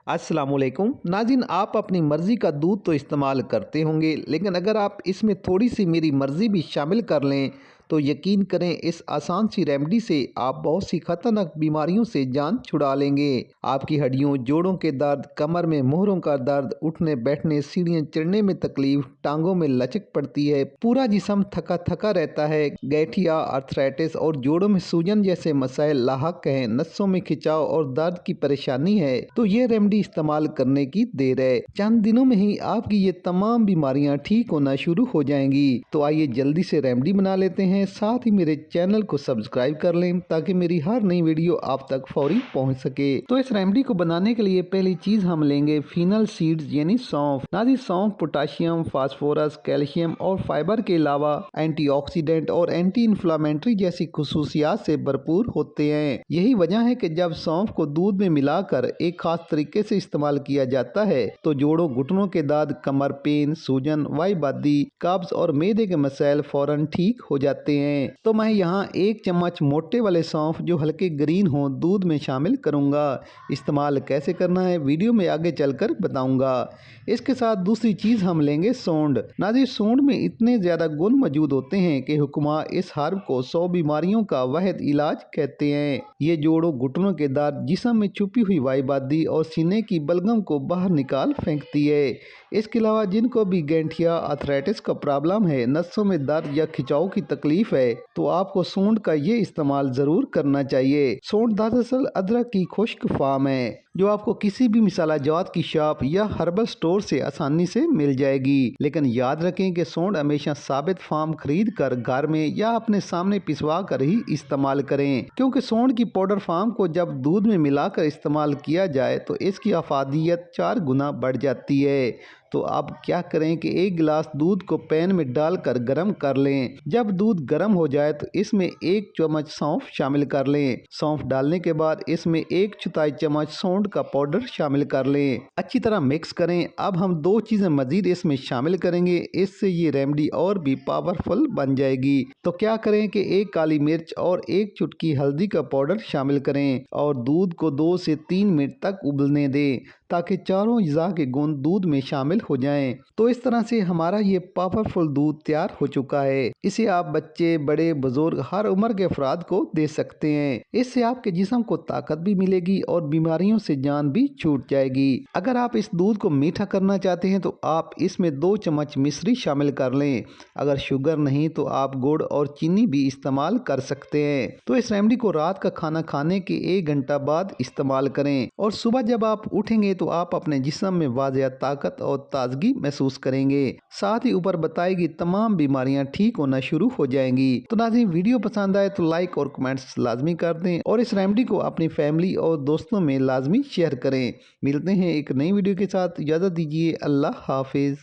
अस्सलाम वालेकुम नाज़रीन, आप अपनी मर्ज़ी का दूध तो इस्तेमाल करते होंगे, लेकिन अगर आप इसमें थोड़ी सी मेरी मर्ज़ी भी शामिल कर लें तो यकीन करें इस आसान सी रेमेडी से आप बहुत सी खतरनाक बीमारियों से जान छुड़ा लेंगे। आपकी हड्डियों, जोड़ों के दर्द, कमर में मोहरों का दर्द, उठने बैठने, सीढ़ियाँ चढ़ने में तकलीफ, टांगों में लचक पड़ती है, पूरा जिस्म थका थका रहता है, गठिया, आर्थराइटिस और जोड़ों में सूजन जैसे मसाइल लाहक हैं, नसों में खिंचाव और दर्द की परेशानी है, तो ये रेमेडी इस्तेमाल करने की देर है। चंद दिनों में ही आपकी ये तमाम बीमारियां ठीक होना शुरू हो जाएंगी। तो आइए जल्दी से रेमेडी बना लेते हैं, साथ ही मेरे चैनल को सब्सक्राइब कर लें ताकि मेरी हर नई वीडियो आप तक फौरी पहुंच सके। तो इस रेमेडी को बनाने के लिए पहली चीज हम लेंगे फिनल सीड्स यानी सौंफ। नाज़रीन, सौंफ पोटाशियम, फास्फोरस, कैल्शियम और फाइबर के अलावा एंटीऑक्सीडेंट और एंटी इन्फ्लामेटरी जैसी खुसूसियात से भरपूर होते हैं। यही वजह है कि जब सौंफ को दूध में मिलाकर एक खास तरीके से इस्तेमाल किया जाता है तो जोड़ों, घुटनों के दर्द, कमर पेन, सूजन, वाईबादी, कब्ज और मैदे के मसाइल फौरन ठीक हो जाते हैं। तो मैं यहाँ 1 चम्मच मोटे वाले सौंफ जो हल्के ग्रीन हो दूध में शामिल करूँगा। इस्तेमाल कैसे करना है वीडियो में आगे चलकर बताऊँगा। इसके साथ दूसरी चीज़ हम लेंगे सोंड। नाज़रीन, सोंड में इतने ज़्यादा गुण मौजूद होते हैं कि हुक्मा इस हर्ब को 100 बीमारियों का वाहिद इलाज कहते हैं। ये जोड़ों, घुटनों के दर्द, जिस्म में छुपी हुई वाईबादी और सीने की बलगम को बाहर निकाल फेंकती है। इसके अलावा जिनको भी गठिया, आर्थराइटिस का प्रॉब्लम है, नसों में दर्द या खिंचाव की तकलीफ है, तो आपको सोंड का ये इस्तेमाल जरूर करना चाहिए। सोंड दरअसल अदरक की खुश्क फार्म है जो आपको किसी भी मसाला जात की शॉप या हर्बल स्टोर से आसानी से मिल जाएगी। लेकिन याद रखें कि सोंड हमेशा साबित फार्म खरीद कर घर में या अपने सामने पिसवा कर ही इस्तेमाल करें, क्योंकि सोंड की पाउडर फार्म को जब दूध में मिलाकर इस्तेमाल किया जाए तो इसकी अफादियत 4 गुना बढ़ जाती है। तो अब क्या करें कि 1 गिलास दूध को पैन में डालकर गर्म कर लें। जब दूध गर्म हो जाए तो इसमें 1 चम्मच सौंफ शामिल कर लें। सौंफ डालने के बाद इसमें 1/4 चम्मच सोंड का पाउडर शामिल कर लें। अच्छी तरह मिक्स करें। अब हम 2 चीज़ें मजीद इसमें शामिल करेंगे, इससे ये रेमेडी और भी पावरफुल बन जाएगी। तो क्या करें कि 1 काली मिर्च और 1 चुटकी हल्दी का पाउडर शामिल करें और दूध को 2 से 3 मिनट तक उबलने दें ताकि चारों अज़ा के गुण दूध में शामिल हो जाएं। तो इस तरह से हमारा ये पावरफुल दूध तैयार हो चुका है। इसे आप बच्चे, बड़े, बुजुर्ग, हर उम्र के अफराद को दे सकते हैं। इससे आपके जिस्म को ताकत भी मिलेगी और बीमारियों से जान भी छूट जाएगी। अगर आप इस दूध को मीठा करना चाहते हैं तो आप इसमें 2 चम्मच मिश्री शामिल कर लें। अगर शुगर नहीं तो आप गुड़ और चीनी भी इस्तेमाल कर सकते हैं। तो इस रेमेडी को रात का खाना खाने के 1 घंटा बाद इस्तेमाल करें और सुबह जब आप उठेंगे तो आप अपने जिस्म में वाज़ेह ताकत और ताजगी महसूस करेंगे। साथ ही ऊपर बताई गई तमाम बीमारियां ठीक होना शुरू हो जाएंगी। तो नाज़रीन, वीडियो पसंद आए तो लाइक और कमेंट्स लाजमी कर दें और इस रेमेडी को अपनी फैमिली और दोस्तों में लाजमी शेयर करें। मिलते हैं एक नई वीडियो के साथ। इजाज़त दीजिए। अल्लाह हाफिज़।